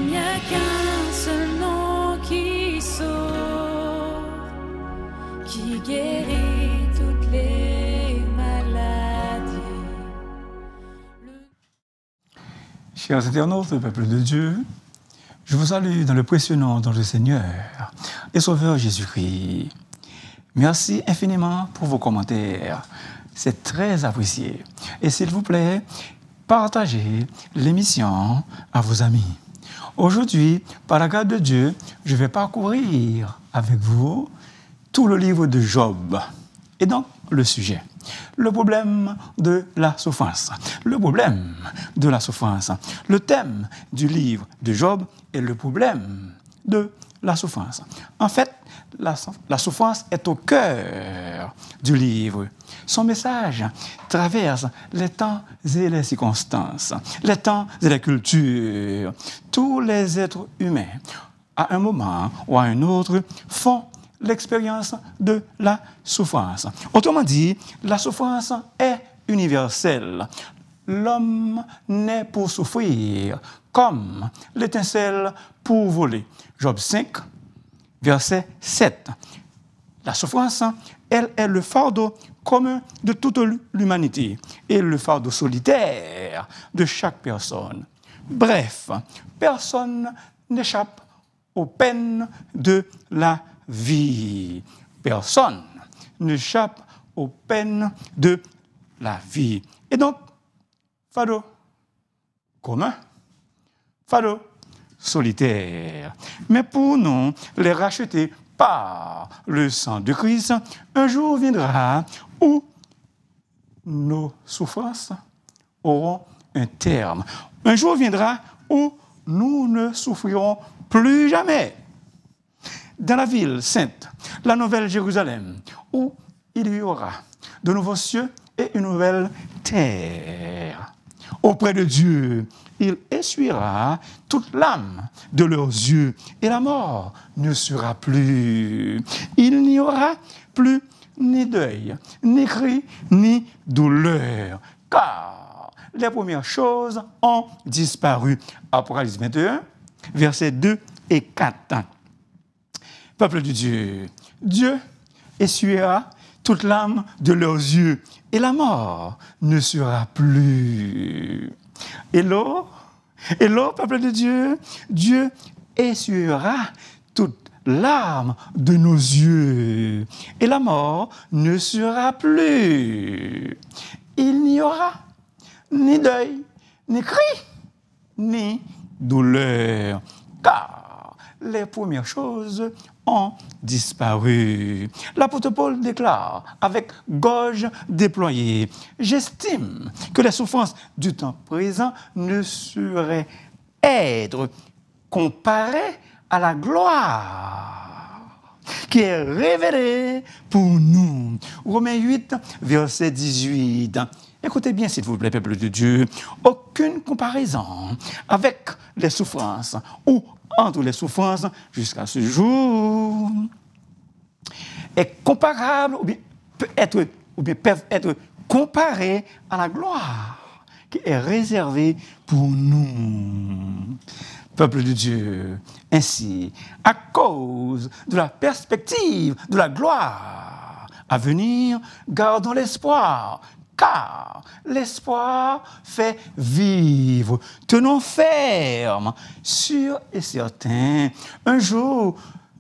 n'y a qu'un seul nom qui sauve, qui guérit toutes les maladies. Chers internautes, peuple de Dieu, je vous salue dans le précieux nom de le Seigneur et Sauveur Jésus-Christ. Merci infiniment pour vos commentaires. C'est très apprécié. Et s'il vous plaît, partagez l'émission à vos amis. Aujourd'hui, par la grâce de Dieu, je vais parcourir avec vous tout le livre de Job. Et donc, le sujet, le problème de la souffrance. Le problème de la souffrance. Le thème du livre de Job est le problème de la souffrance. En fait, la souffrance est au cœur du livre. Son message traverse les temps et les circonstances, les temps et les cultures. Tous les êtres humains, à un moment ou à un autre, font l'expérience de la souffrance. Autrement dit, la souffrance est universelle. L'homme naît pour souffrir, comme l'étincelle pour voler. Job 5, verset 7. La souffrance, elle est le fardeau commun de toute l'humanité et le fardeau solitaire de chaque personne. Bref, personne n'échappe aux peines de la vie. Personne n'échappe aux peines de la vie. Et donc, fardeau commun, fardeau solitaire. Mais pour nous, les racheter par le sang de Christ, un jour viendra où nos souffrances auront un terme. Un jour viendra où nous ne souffrirons plus jamais. Dans la ville sainte, la nouvelle Jérusalem, où il y aura de nouveaux cieux et une nouvelle terre. Auprès de Dieu, il essuiera toute l'âme de leurs yeux et la mort ne sera plus. Il n'y aura plus ni deuil, ni cri, ni douleur, car les premières choses ont disparu. Apocalypse 21, versets 2 et 4. Peuple de Dieu, Dieu essuiera toute l'âme de leurs yeux et la mort ne sera plus. Hello, peuple de Dieu, Dieu essuiera toute l'âme de nos yeux et la mort ne sera plus. Il n'y aura ni deuil, ni cri, ni douleur, car les premières choses ont disparu. L'apôtre Paul déclare avec gorge déployée: j'estime que les souffrances du temps présent ne sauraient être comparées à la gloire qui est révélée pour nous. Romains 8, verset 18. Écoutez bien, s'il vous plaît, peuple de Dieu, aucune comparaison avec les souffrances ou entre les souffrances jusqu'à ce jour est comparable peuvent être comparées à la gloire qui est réservée pour nous. Peuple de Dieu, ainsi, à cause de la perspective de la gloire à venir, gardons l'espoir, car l'espoir fait vivre. Tenons ferme, sûr et certain, un jour,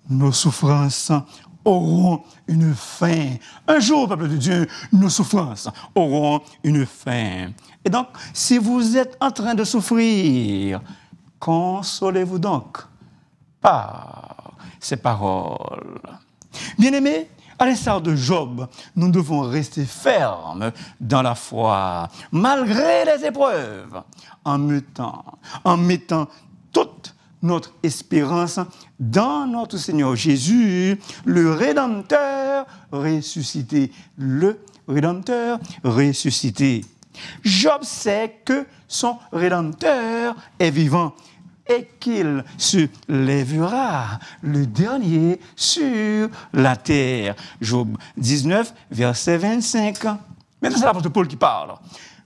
nos souffrances auront une fin. Un jour, peuple de Dieu, nos souffrances auront une fin. Et donc, si vous êtes en train de souffrir, consolez-vous donc par ces paroles. Bien-aimés, à l'instar de Job, nous devons rester fermes dans la foi, malgré les épreuves, en mettant toute notre espérance dans notre Seigneur Jésus, le Rédempteur ressuscité. Le Rédempteur ressuscité. Job sait que son Rédempteur est vivant et qu'il se lèvera le dernier sur la terre. Job 19, verset 25. Maintenant, c'est l'apôtre Paul qui parle.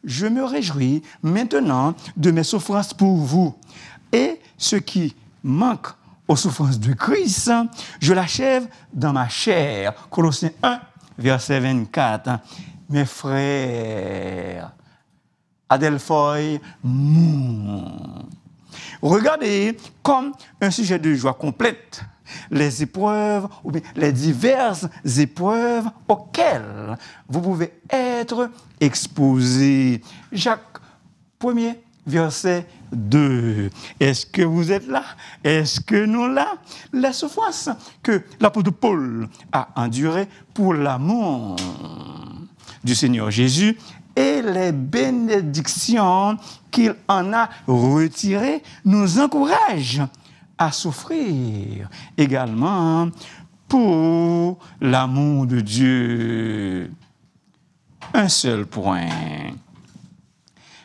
Je me réjouis maintenant de mes souffrances pour vous et ce qui manque aux souffrances de Christ, je l'achève dans ma chair. Colossiens 1, verset 24. Mes frères, Adelphoi Moun. Regardez comme un sujet de joie complète les épreuves ou bien les diverses épreuves auxquelles vous pouvez être exposés. Jacques 1er, verset 2. Est-ce que vous êtes là? Est-ce que nous là? La souffrance que l'apôtre Paul a endurée pour l'amour du Seigneur Jésus et les bénédictions qu'il en a retirées nous encouragent à souffrir également pour l'amour de Dieu. Un seul point.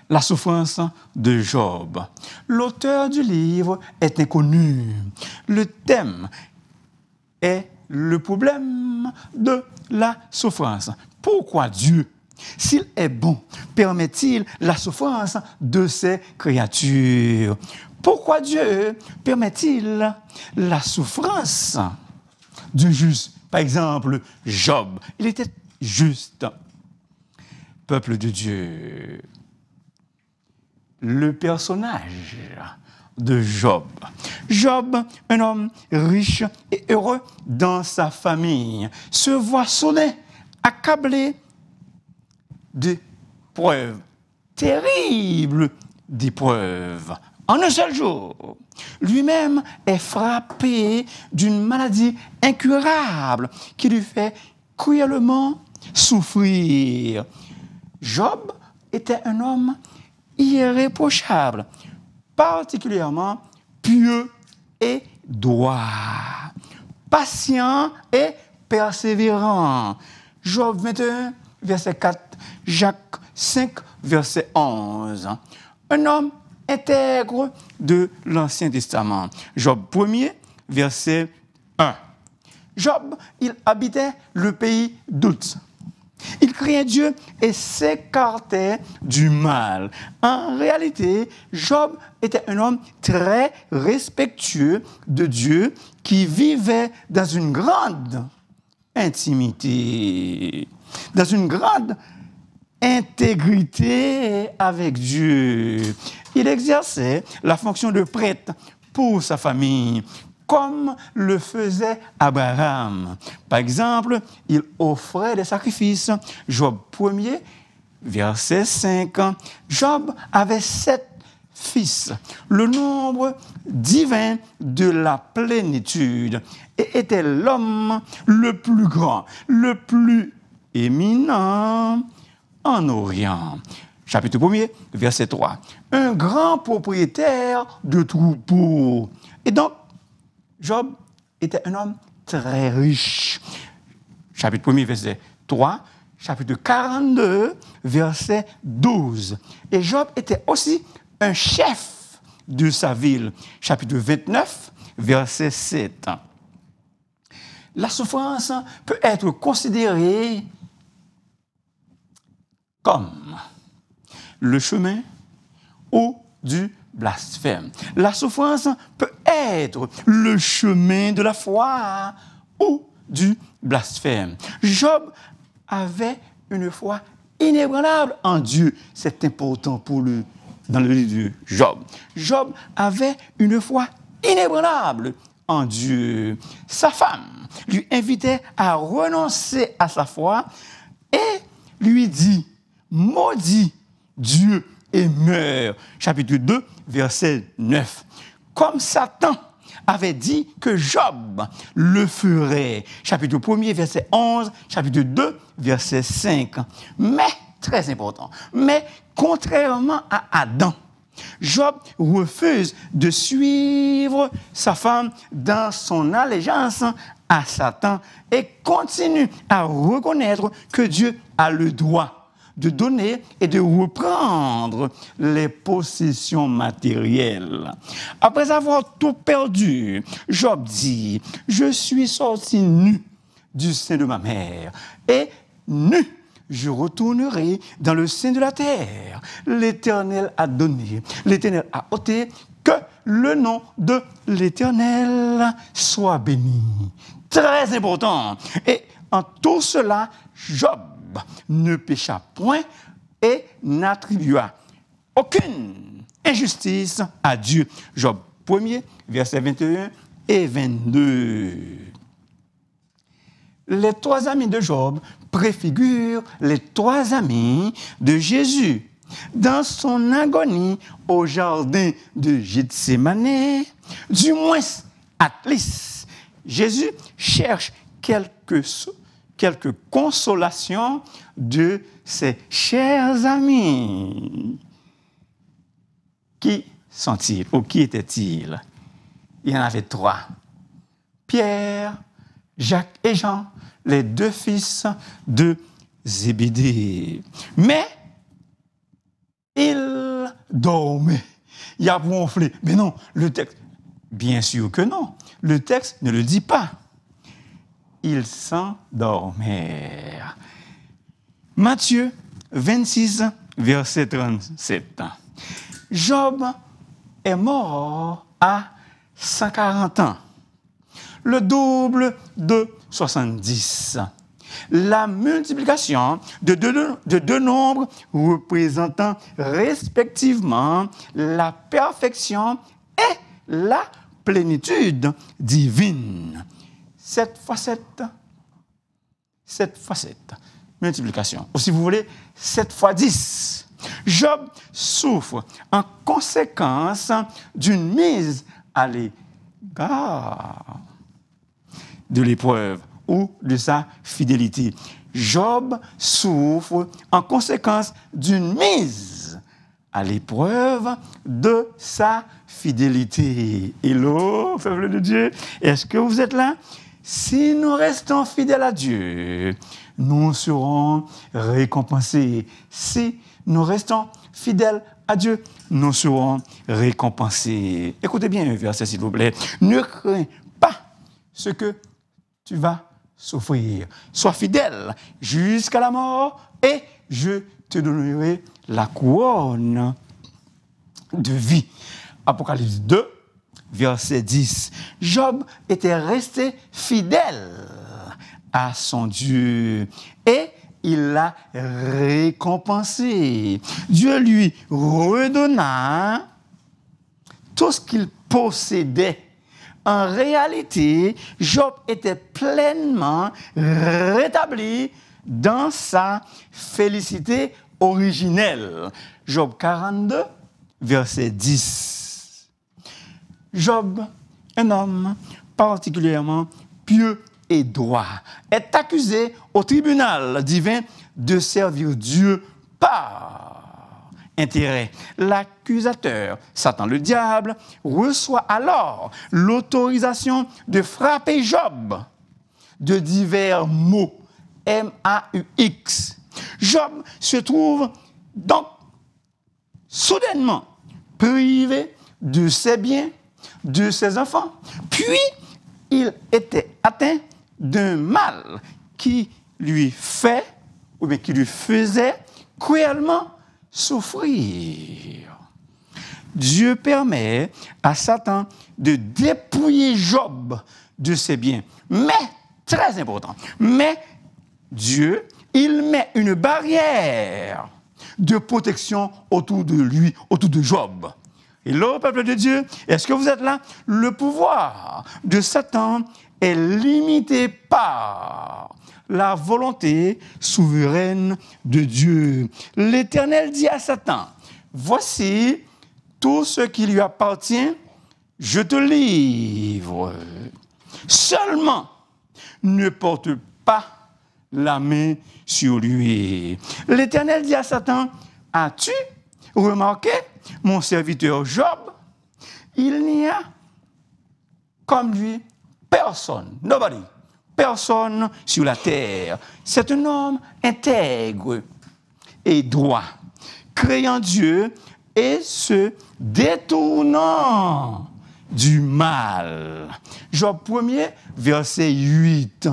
La souffrance de Job. L'auteur du livre est inconnu. Le thème est le problème de la souffrance. Pourquoi Dieu, s'il est bon, permet-il la souffrance de ses créatures? Pourquoi Dieu permet-il la souffrance du juste? Par exemple, Job, il était juste. Peuple de Dieu. Le personnage de Job. Job, un homme riche et heureux dans sa famille, se voit sonné, accablé d'épreuves, terribles d'épreuves. En un seul jour, lui-même est frappé d'une maladie incurable qui lui fait cruellement souffrir. Job était un homme irréprochable, particulièrement pieux et droit, patient et persévérant. Job 21, verset 4, Jacques 5, verset 11. Un homme intègre de l'Ancien Testament. Job 1er, verset 1. Job, il habitait le pays d'Ouz. Il craignait Dieu et s'écartait du mal. En réalité, Job était un homme très respectueux de Dieu qui vivait dans une grande intimité, dans une grande intégrité avec Dieu. Il exerçait la fonction de prêtre pour sa famille, comme le faisait Abraham. Par exemple, il offrait des sacrifices. Job 1er, verset 5. Job avait 7 fils, le nombre divin de la plénitude, et était l'homme le plus grand, le plus éminent en Orient. Chapitre 1er, verset 3. Un grand propriétaire de troupeaux. Et donc, Job était un homme très riche. Chapitre 1er, verset 3. Chapitre 42, verset 12. Et Job était aussi un chef de sa ville. Chapitre 29, verset 7. La souffrance peut être considérée comme le chemin ou du blasphème. La souffrance peut être le chemin de la foi ou du blasphème. Job avait une foi inébranlable en Dieu. C'est important pour lui dans le livre de Job. Job avait une foi inébranlable en Dieu. Sa femme lui invitait à renoncer à sa foi et lui dit « Maudit Dieu et meurt ». Chapitre 2, verset 9. Comme Satan avait dit que Job le ferait. Chapitre 1er, verset 11. Chapitre 2, verset 5. Mais, très important, mais contrairement à Adam, Job refuse de suivre sa femme dans son allégeance à Satan et continue à reconnaître que Dieu a le droit de donner et de reprendre les possessions matérielles. Après avoir tout perdu, Job dit « Je suis sorti nu du sein de ma mère et nu je retournerai dans le sein de la terre. L'Éternel a donné, l'Éternel a ôté, Que le nom de l'Éternel soit béni. Très important. Et en tout cela, Job ne pécha point et n'attribua aucune injustice à Dieu. Job 1er, versets 21 et 22. Les 3 amis de Job préfigurent les 3 amis de Jésus. Dans son agonie au jardin de Gethsémane, du moins, at least, Jésus cherche quelques consolations de ses chers amis. Qui sont-ils ou qui étaient-ils? Il y en avait 3. Pierre, Jacques et Jean, les 2 fils de Zébédée. Mais il dormait. Il a ronflé. Mais non, le texte, bien sûr que non. Le texte ne le dit pas. Ils s'endormèrent. Matthieu 26, verset 37. Job est mort à 140 ans, le double de 70. La multiplication de deux nombres représentant respectivement la perfection et la plénitude divine. 7 fois 7, multiplication. Ou si vous voulez, 7 fois 10. Job souffre en conséquence d'une mise à l'égard de l'épreuve ou de sa fidélité. Job souffre en conséquence d'une mise à l'épreuve de sa fidélité. Hello, peuple de Dieu, est-ce que vous êtes là? Si nous restons fidèles à Dieu, nous serons récompensés. Si nous restons fidèles à Dieu, nous serons récompensés. Écoutez bien un verset, s'il vous plaît. Ne crains pas ce que tu vas souffrir. Sois fidèle jusqu'à la mort et je te donnerai la couronne de vie. Apocalypse 2, verset 10. Job était resté fidèle à son Dieu et il l'a récompensé. Dieu lui redonna tout ce qu'il possédait. En réalité, Job était pleinement rétabli dans sa félicité originelle. Job 42, verset 10. Job, un homme particulièrement pieux et droit, est accusé au tribunal divin de servir Dieu par intérêt. L'accusateur, Satan le diable, reçoit alors l'autorisation de frapper Job de divers mots, M-A-U-X. Job se trouve donc soudainement privé de ses biens, de ses enfants, puis il était atteint d'un mal qui lui fait, ou bien qui lui faisait cruellement souffrir. Dieu permet à Satan de dépouiller Job de ses biens. Mais, très important, mais Dieu, il met une barrière de protection autour de lui, autour de Job. Et là, peuple de Dieu, est-ce que vous êtes là? Le pouvoir de Satan est limité par la volonté souveraine de Dieu. L'Éternel dit à Satan, voici tout ce qui lui appartient, je te livre. Seulement, ne porte pas la main sur lui. L'Éternel dit à Satan, as-tu remarqué mon serviteur Job? Il n'y a comme lui personne, nobody, personne sur la terre. C'est un homme intègre et droit, créant Dieu et se détournant du mal. Job 1er, verset 8.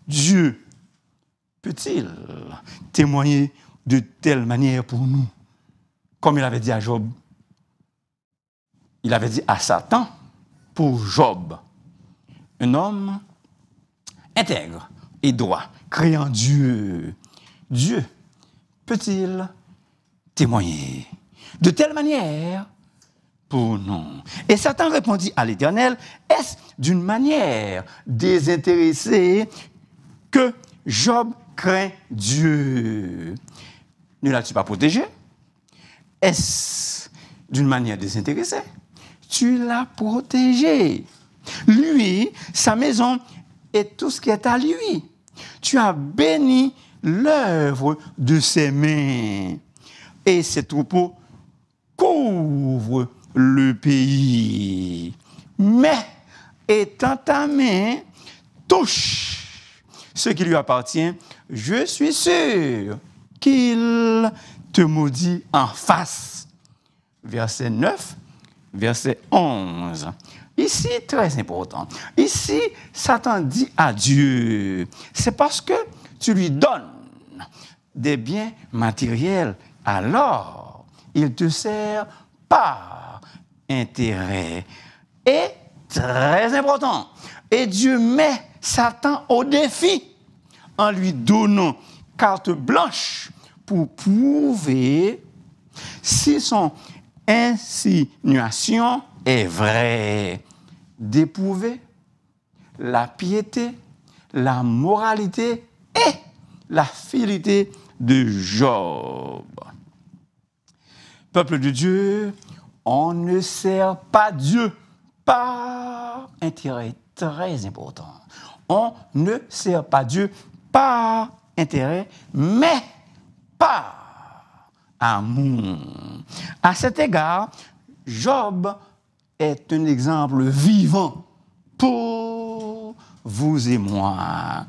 Dieu peut-il témoigner de telle manière pour nous, comme il avait dit à Job? il avait dit à Satan pour Job, un homme intègre et droit, créant Dieu. Dieu peut-il témoigner de telle manière pour nous? Et Satan répondit à l'Éternel, est-ce d'une manière désintéressée que Job craint Dieu? Ne l'as-tu pas protégé? Est-ce d'une manière désintéressée? Tu l'as protégé. Lui, sa maison et tout ce qui est à lui. Tu as béni l'œuvre de ses mains. Et ses troupeaux couvrent le pays. Mais, étant ta main touche ce qui lui appartient, je suis sûr qu'il te maudit en face. Verset 9, verset 11. Ici, très important. Ici, Satan dit à Dieu, c'est parce que tu lui donnes des biens matériels, alors il te sert par intérêt. Et très important, et Dieu met Satan au défi en lui donnant carte blanche pour prouver si son insinuation est vraie, d'éprouver la piété, la moralité et la fidélité de Job. Peuple de Dieu, on ne sert pas Dieu par intérêt, très important. On ne sert pas Dieu par intérêt, mais par amour. À cet égard, Job est un exemple vivant pour vous et moi.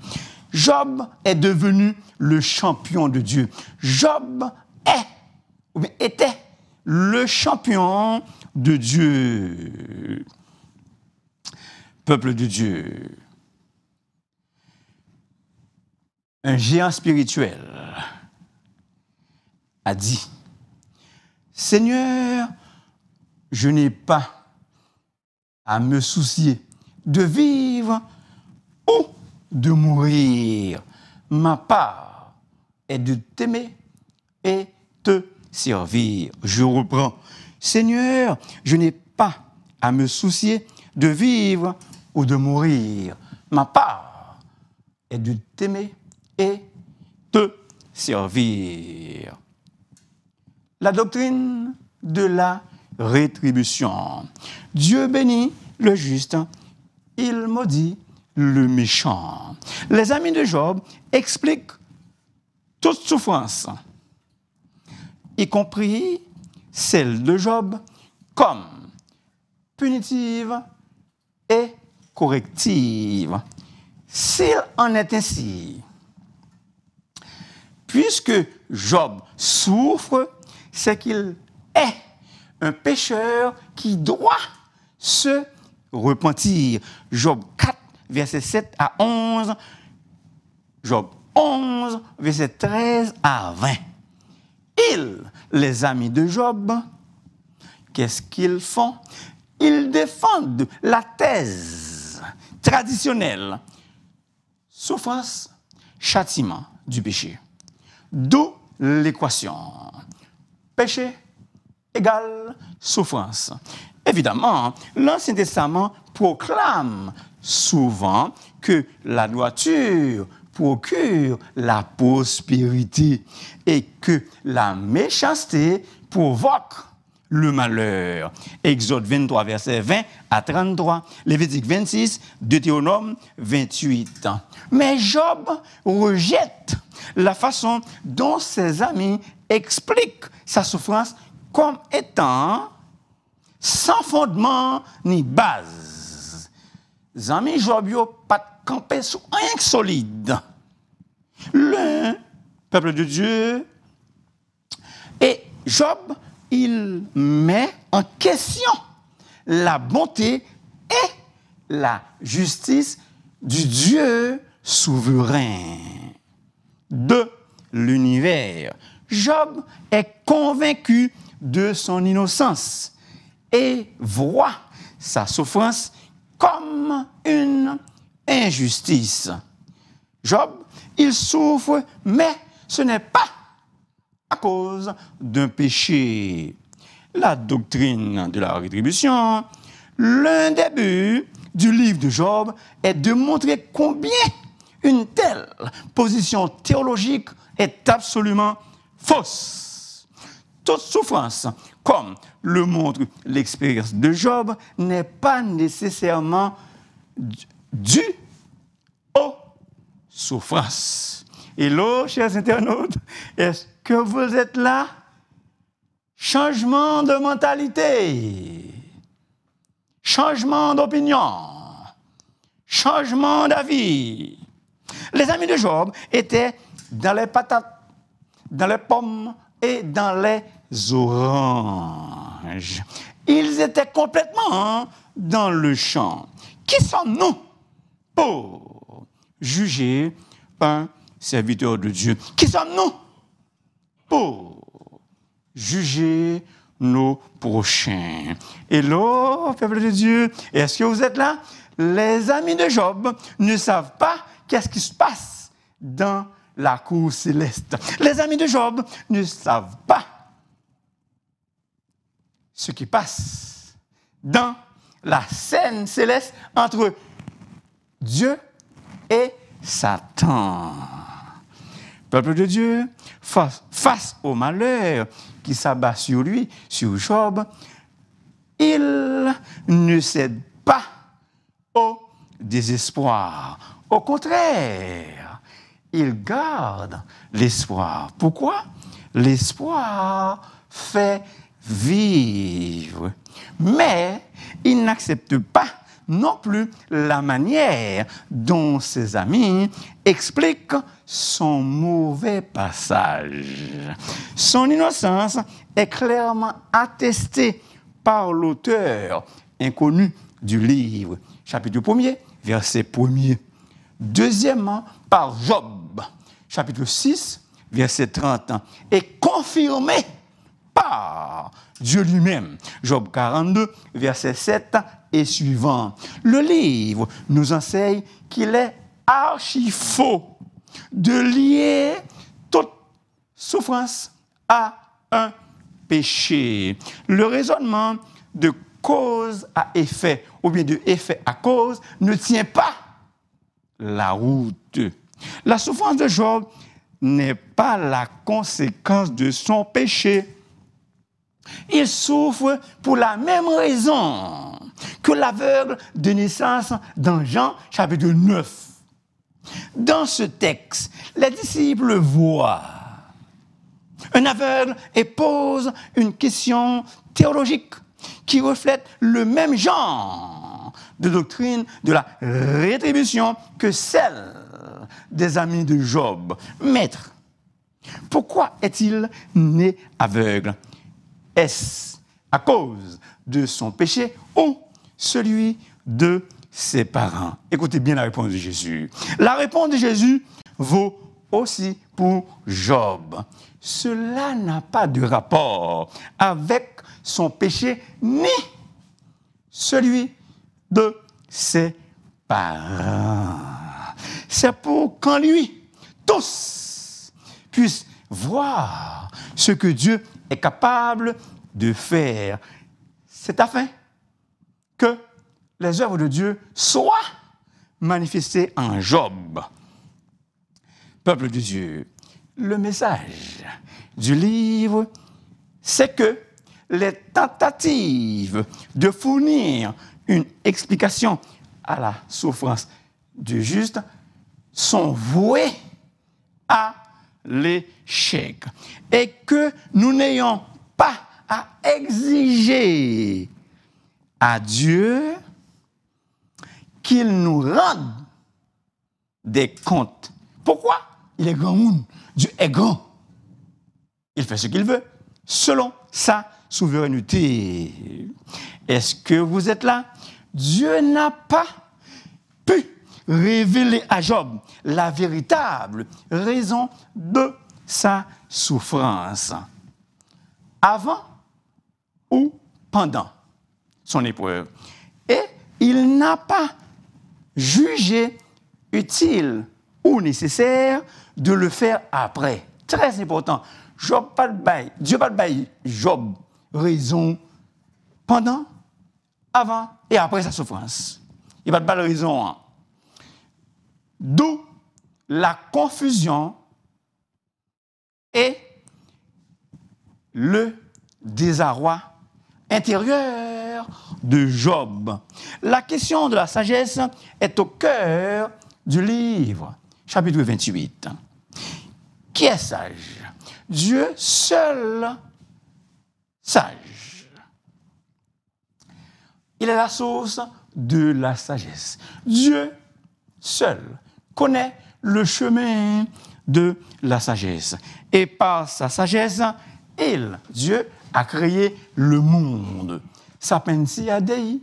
Job est devenu le champion de Dieu. Job était le champion de Dieu. Peuple de Dieu. Un géant spirituel a dit, Seigneur, je n'ai pas à me soucier de vivre ou de mourir. Ma part est de t'aimer et te servir. Je reprends. Seigneur, je n'ai pas à me soucier de vivre ou de mourir. Ma part est de t'aimer et te servir. La doctrine de la rétribution. Dieu bénit le juste, il maudit le méchant. Les amis de Job expliquent toute souffrance, y compris celle de Job, comme punitive et corrective. S'il en est ainsi, puisque Job souffre, c'est qu'il est un pécheur qui doit se repentir. Job 4, verset 7 à 11. Job 11, verset 13 à 20. Les amis de Job, qu'est-ce qu'ils font? Ils défendent la thèse traditionnelle. Souffrance, châtiment du péché. D'où l'équation. Péché égale souffrance. Évidemment, l'Ancien Testament proclame souvent que la droiture procure la prospérité et que la méchanceté provoque le malheur. Exode 23, verset 20 à 33, Lévitique 26, Deutéronome 28. Mais Job rejette la façon dont ses amis expliquent sa souffrance comme étant sans fondement ni base. Les amis Job n'ont pas campé sur rien que solide. Le peuple de Dieu et Job, il met en question la bonté et la justice du Dieu souverain de l'univers. Job est convaincu de son innocence et voit sa souffrance comme une injustice. Job, il souffre, mais ce n'est pas à cause d'un péché. La doctrine de la rétribution, l'un des buts du livre de Job est de montrer combien une telle position théologique est absolument fausse. Toute souffrance, comme le montre l'expérience de Job, n'est pas nécessairement due aux souffrances. Hello, chers internautes, est-ce que vous êtes là? Changement de mentalité, changement d'opinion, changement d'avis. Les amis de Job étaient dans les patates, dans les pommes et dans les oranges. Ils étaient complètement dans le champ. Qui sommes-nous pour juger un serviteur de Dieu? Qui sommes-nous pour juger nos prochains? Hello, peuple de Dieu, est-ce que vous êtes là? Les amis de Job ne savent pas qu'est-ce qui se passe dans la cour céleste. Les amis de Job ne savent pas ce qui passe dans la scène céleste entre Dieu et Satan. Peuple de Dieu, face au malheur qui s'abat sur lui, sur Job, il ne cède pas au désespoir. Au contraire, il garde l'espoir. Pourquoi? L'espoir fait vivre. Mais il n'accepte pas non plus la manière dont ses amis expliquent son mauvais passage. Son innocence est clairement attestée par l'auteur inconnu du livre, chapitre 1er, verset 1er. Deuxièmement, par Job, chapitre 6, verset 30, et confirmé par Dieu lui-même. Job 42, verset 7 et suivant. Le livre nous enseigne qu'il est archi faux de lier toute souffrance à un péché. Le raisonnement de cause à effet, ou bien de effet à cause, ne tient pas la route. La souffrance de Job n'est pas la conséquence de son péché. Il souffre pour la même raison que l'aveugle de naissance dans Jean chapitre 9. Dans ce texte, les disciples voient un aveugle et posent une question théologique qui reflète le même genre de doctrine de la rétribution que celle des amis de Job. Maître, pourquoi est-il né aveugle? Est-ce à cause de son péché ou celui de ses parents? Écoutez bien la réponse de Jésus. La réponse de Jésus vaut aussi pour Job. Cela n'a pas de rapport avec son péché ni celui de ses parents. C'est pour qu'en lui, tous puissent voir ce que Dieu est capable de faire. C'est afin que les œuvres de Dieu soient manifestées en Job. Peuple de Dieu, le message du livre, c'est que les tentatives de fournir une explication à la souffrance du juste sont vouées à l'échec et que nous n'ayons pas à exiger à Dieu qu'il nous rende des comptes. Pourquoi? Il est grand monde. Dieu est grand. Il fait ce qu'il veut selon sa souveraineté. Est-ce que vous êtes là? Dieu n'a pas pu révéler à Job la véritable raison de sa souffrance. Avant ou pendant son épreuve. Et il n'a pas jugé utile ou nécessaire de le faire après. Très important. Dieu pas de bail Job raison pendant, avant et après sa souffrance. Il va pas de raison. D'où la confusion et le désarroi intérieur de Job. La question de la sagesse est au cœur du livre, chapitre 28. Qui est sage? Dieu seul sage. Il est la source de la sagesse. Dieu seul connaît le chemin de la sagesse. Et par sa sagesse, Dieu, a créé le monde. Sapientia Dei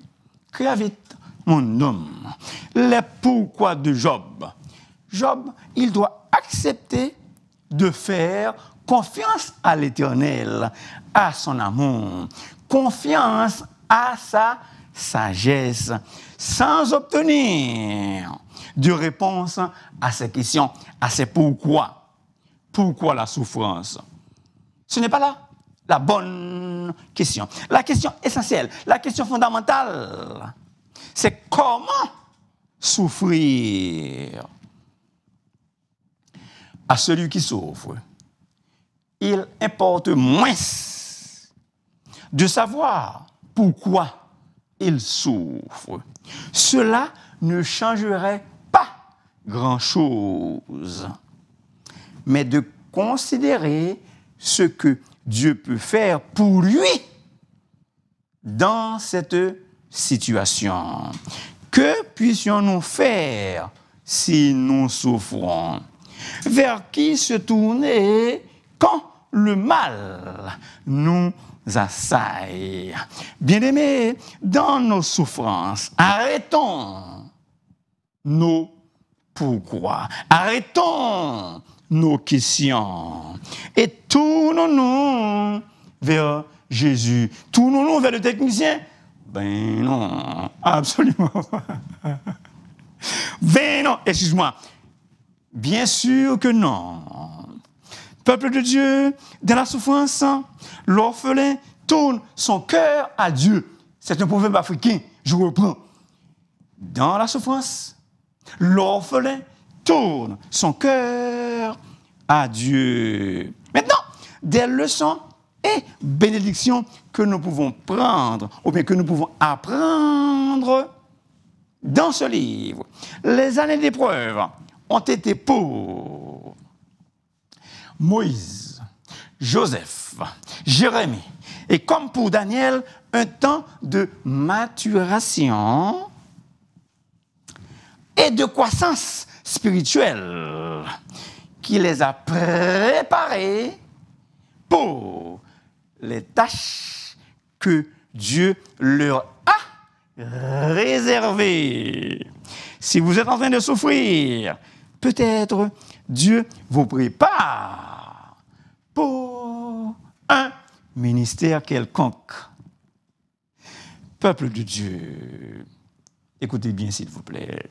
creavit mon homme. Les pourquoi de Job. Job, il doit accepter de faire confiance à l'Éternel, à son amour, confiance à sa sagesse, sans obtenir de réponse à ces questions, à ces pourquoi. Pourquoi la souffrance? Ce n'est pas là la bonne question. La question essentielle, la question fondamentale, c'est comment souffrir. À celui qui souffre, il importe moins de savoir pourquoi il souffre. Cela ne changerait pas grand-chose, mais de considérer ce que Dieu peut faire pour lui dans cette situation. Que puissions-nous faire si nous souffrons? Vers qui se tourner quand le mal nous assaille? Bien-aimés, dans nos souffrances, arrêtons nos pourquoi. Arrêtons nos questions et tournons-nous vers Jésus. Tournons-nous vers le technicien? Ben non, absolument pas. Ben non, excuse-moi. Bien sûr que non. Peuple de Dieu, dans la souffrance, l'orphelin tourne son cœur à Dieu. C'est un proverbe africain, je reprends. Dans la souffrance, l'orphelin tourne son cœur à Dieu. Maintenant, des leçons et bénédictions que nous pouvons prendre, ou bien que nous pouvons apprendre dans ce livre. Les années d'épreuve ont été pour Moïse, Joseph, Jérémie, et comme pour Daniel, un temps de maturation et de croissance spirituelle qui les a préparés pour les tâches que Dieu leur a réservées. Si vous êtes en train de souffrir, peut-être Dieu vous prépare pour un ministère quelconque. Peuple de Dieu, écoutez bien s'il vous plaît.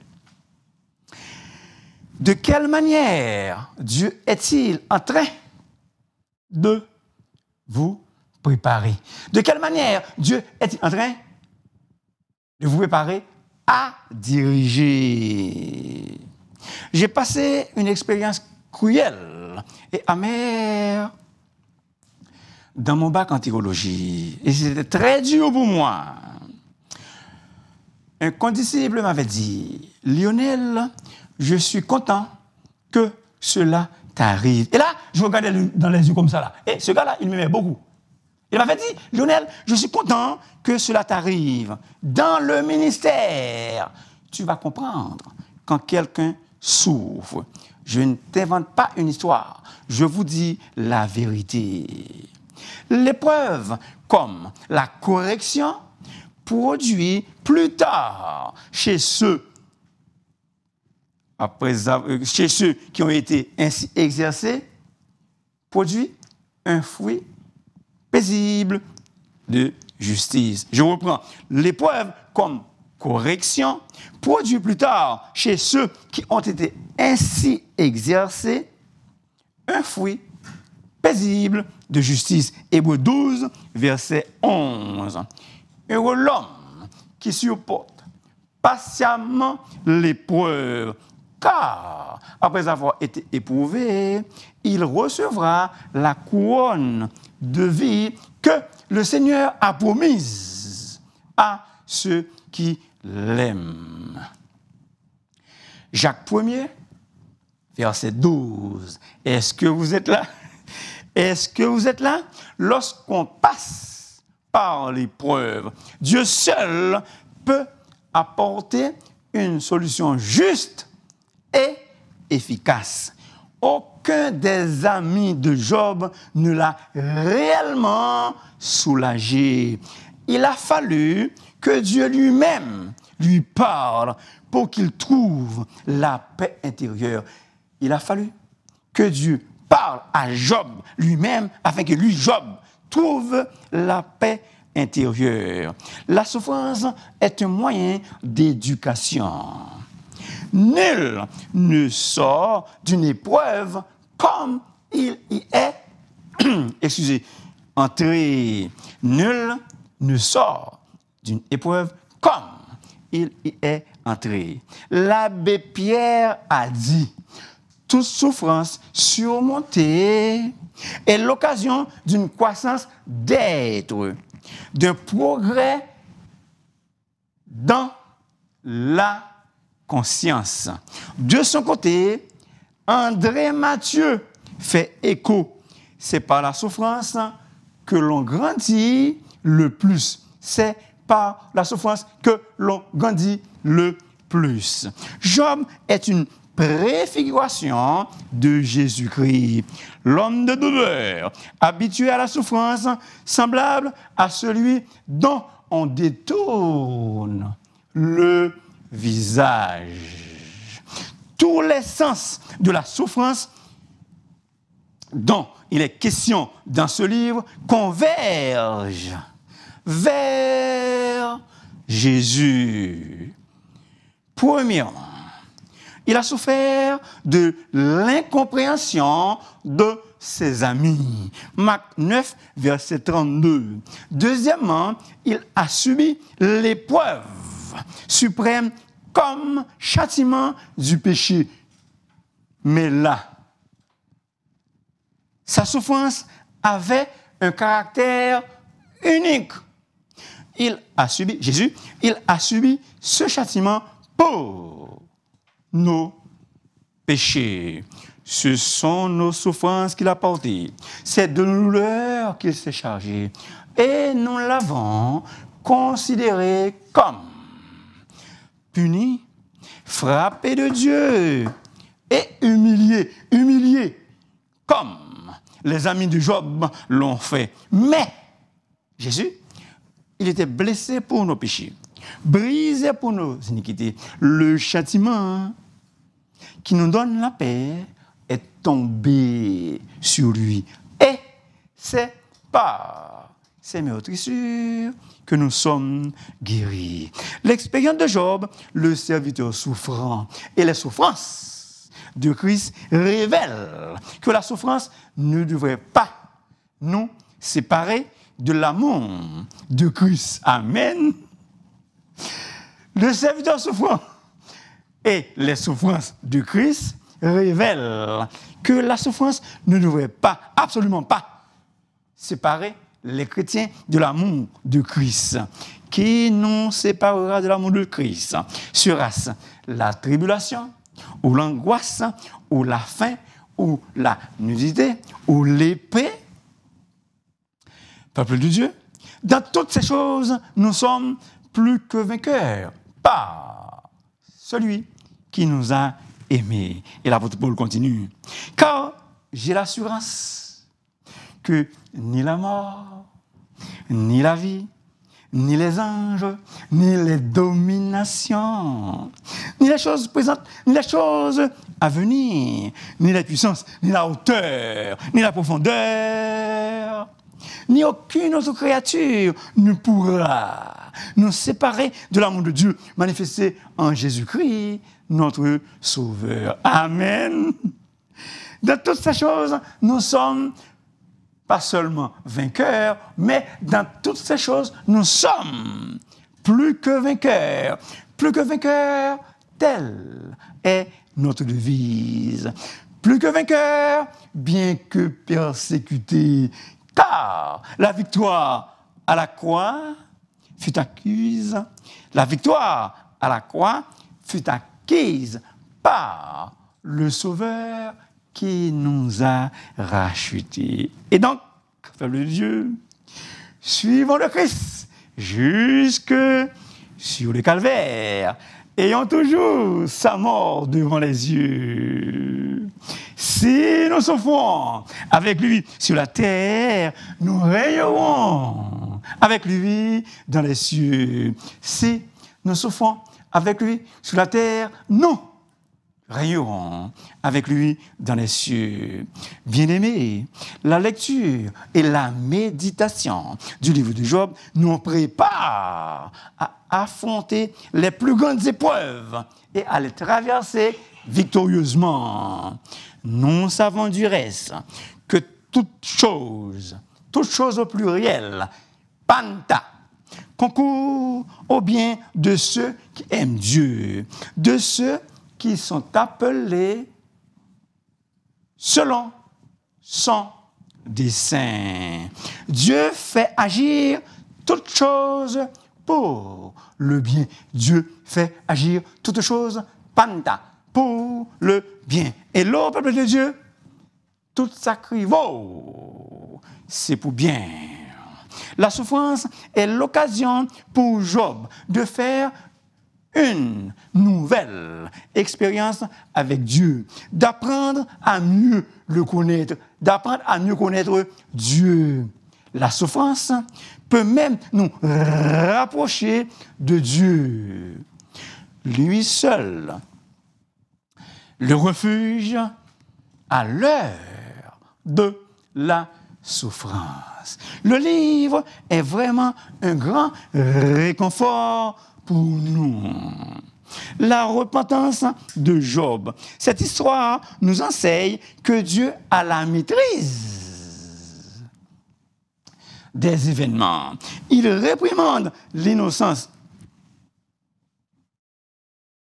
De quelle manière Dieu est-il en train de vous préparer? De quelle manière Dieu est-il en train de vous préparer à diriger? J'ai passé une expérience cruelle et amère dans mon bac en théologie. Et c'était très dur pour moi. Un condisciple m'avait dit, « Lionel, je suis content que cela t'arrive. » Et là, je regardais dans les yeux comme ça. Là. Et ce gars-là, il m'aimait beaucoup. Il m'avait dit, « Lionel, je suis content que cela t'arrive. Dans le ministère, tu vas comprendre quand quelqu'un souffre. Je ne t'invente pas une histoire. Je vous dis la vérité. L'épreuve, comme la correction, produit plus tard chez ceux qui ont été ainsi exercés, produit un fruit paisible de justice. Je reprends. L'épreuve comme correction produit plus tard chez ceux qui ont été ainsi exercés un fruit paisible de justice. Hébreux 12, verset 11. Heureux l'homme qui supporte patiemment l'épreuve, car après avoir été éprouvé, il recevra la couronne de vie que le Seigneur a promise à ceux qui l'aiment. Jacques 1er, verset 12. Est-ce que vous êtes là? Est-ce que vous êtes là? Lorsqu'on passe par l'épreuve, Dieu seul peut apporter une solution juste et efficace. Aucun des amis de Job ne l'a réellement soulagé. Il a fallu que Dieu lui-même lui parle pour qu'il trouve la paix intérieure. Il a fallu que Dieu parle à Job lui-même afin que lui, Job, trouve la paix intérieure. La souffrance est un moyen d'éducation. Nul ne sort d'une épreuve comme il y est entré. Nul ne sort d'une épreuve comme il y est entré. L'abbé Pierre a dit: toute souffrance surmontée est l'occasion d'une croissance d'être, d'un progrès dans la conscience. De son côté, André Mathieu fait écho. C'est par la souffrance que l'on grandit le plus. C'est par la souffrance que l'on grandit le plus. Job est une préfiguration de Jésus-Christ, l'homme de douleur, habitué à la souffrance, semblable à celui dont on détourne le visage. Tous les sens de la souffrance dont il est question dans ce livre convergent vers Jésus. Premièrement, il a souffert de l'incompréhension de ses amis. Marc 9, verset 32. Deuxièmement, il a subi l'épreuve suprême comme châtiment du péché. Mais là, sa souffrance avait un caractère unique. Jésus a subi ce châtiment pour nos péchés. Ce sont nos souffrances qu'il a portées. C'est de nos douleurs qu'il s'est chargé. Et nous l'avons considéré comme puni, frappé de Dieu et humilié, comme les amis de Job l'ont fait. Mais Jésus, il était blessé pour nos péchés, brisé pour nos iniquités. Le châtiment qui nous donne la paix est tombé sur lui. Et c'est par ces meurtrissures que nous sommes guéris. L'expérience de Job, le serviteur souffrant, et les souffrances de Christ révèlent que la souffrance ne devrait pas nous séparer de l'amour de Christ. Amen. Le serviteur souffrant et les souffrances de Christ révèlent que la souffrance ne devrait pas, absolument pas, séparer les chrétiens de l'amour de Christ. Qui nous séparera de l'amour de Christ? Sera-ce la tribulation, ou l'angoisse, ou la faim, ou la nudité, ou l'épée? Peuple de Dieu, dans toutes ces choses, nous sommes plus que vainqueurs par celui qui nous a aimés. Et l'apôtre Paul continue. Car j'ai l'assurance que ni la mort, ni la vie, ni les anges, ni les dominations, ni les choses présentes, ni les choses à venir, ni la puissance, ni la hauteur, ni la profondeur, ni aucune autre créature ne pourra nous séparer de l'amour de Dieu manifesté en Jésus-Christ, notre Sauveur. Amen. Dans toutes ces choses, nous sommes pas seulement vainqueurs, mais dans toutes ces choses, nous sommes plus que vainqueurs. Plus que vainqueurs, telle est notre devise. Plus que vainqueurs, bien que persécutés, car la victoire à la croix fut acquise. La victoire à la croix fut acquise par le Sauveur qui nous a rachetés. Et donc, peuple de Dieu, suivons le Christ jusque sur le calvaire, ayant toujours sa mort devant les yeux. Si nous souffrons avec lui sur la terre, nous régnerons avec lui dans les cieux. Si nous souffrons avec lui sur la terre, nous régnerons avec lui dans les cieux. Bien-aimés, la lecture et la méditation du livre de Job nous préparent à affronter les plus grandes épreuves et à les traverser victorieusement. Nous savons du reste que toute chose au pluriel, panta, concourt au bien de ceux qui aiment Dieu, de ceux qui sont appelés selon son dessein. Dieu fait agir toutes choses pour le bien. Dieu fait agir toutes choses, panta, pour le bien. Et là, peuple de Dieu, tout sacrivo, c'est pour bien. La souffrance est l'occasion pour Job de faire une nouvelle expérience avec Dieu, d'apprendre à mieux le connaître, d'apprendre à mieux connaître Dieu. La souffrance peut même nous rapprocher de Dieu. Lui seul, le refuge à l'heure de la souffrance. Le livre est vraiment un grand réconfort pour nous. La repentance de Job. Cette histoire nous enseigne que Dieu a la maîtrise des événements. Il réprimande l'innocence.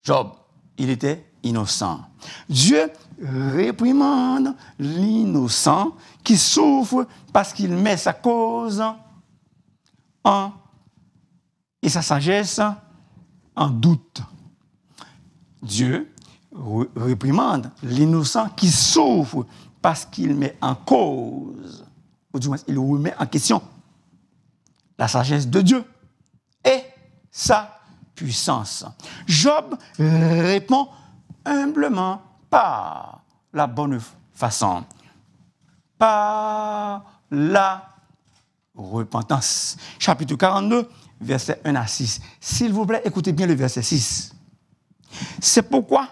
Job, il était innocent. Dieu réprimande l'innocent qui souffre parce qu'il met sa cause et sa sagesse en doute. Dieu réprimande l'innocent qui souffre parce qu'il met en cause, ou du moins il remet en question la sagesse de Dieu et sa puissance. Job répond humblement par la bonne façon, par la repentance. Chapitre 42, versets 1 à 6. S'il vous plaît, écoutez bien le verset 6. C'est pourquoi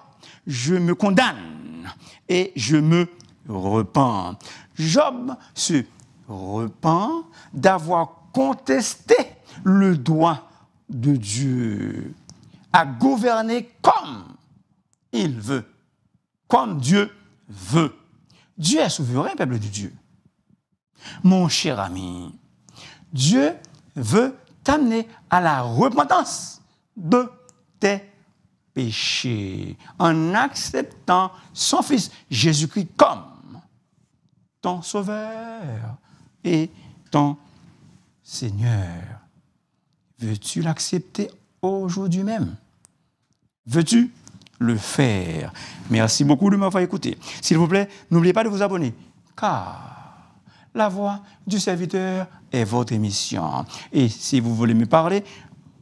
je me condamne et je me repens. Job se repent d'avoir contesté le droit de Dieu à gouverner comme il veut, comme Dieu veut. Dieu est souverain, peuple de Dieu. Mon cher ami, Dieu veut t'amener à la repentance de tes péchés en acceptant son Fils Jésus-Christ comme ton Sauveur et ton Seigneur. Veux-tu l'accepter aujourd'hui même? Veux-tu le faire? Merci beaucoup de m'avoir écouté. S'il vous plaît, n'oubliez pas de vous abonner, car la voix du serviteur est votre émission. Et si vous voulez me parler,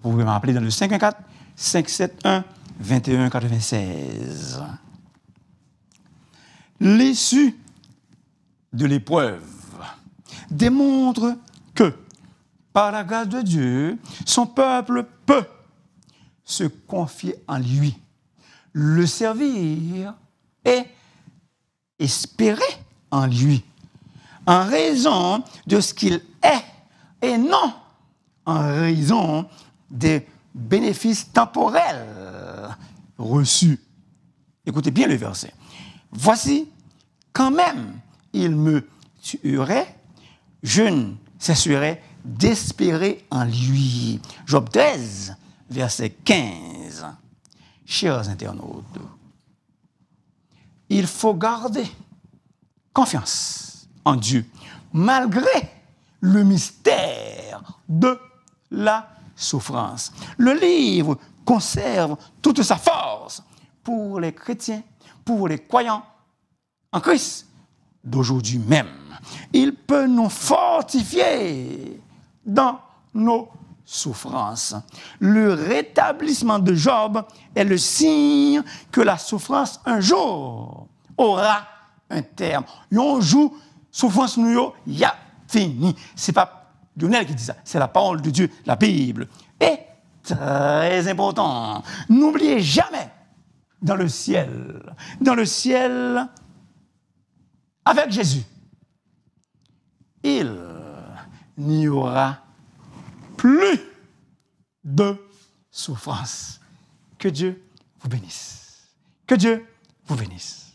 vous pouvez m'appeler dans le 514-571-2196. L'issue de l'épreuve démontre que, par la grâce de Dieu, son peuple peut se confier en lui, le servir et espérer en lui, en raison de ce qu'il et non en raison des bénéfices temporels reçus. Écoutez bien le verset. Voici, quand même, il me tuerait, je ne cesserai d'espérer en lui. Job 13, verset 15. Chers internautes, il faut garder confiance en Dieu, malgré le mystère de la souffrance. Le livre conserve toute sa force pour les chrétiens, pour les croyants en Christ d'aujourd'hui même. Il peut nous fortifier dans nos souffrances. Le rétablissement de Job est le signe que la souffrance un jour aura un terme. Un jour, souffrance nous y a fini. C'est pas Lionel qui dit ça, c'est la parole de Dieu, la Bible. Et très important, n'oubliez jamais, dans le ciel avec Jésus, il n'y aura plus de souffrance. Que Dieu vous bénisse. Que Dieu vous bénisse.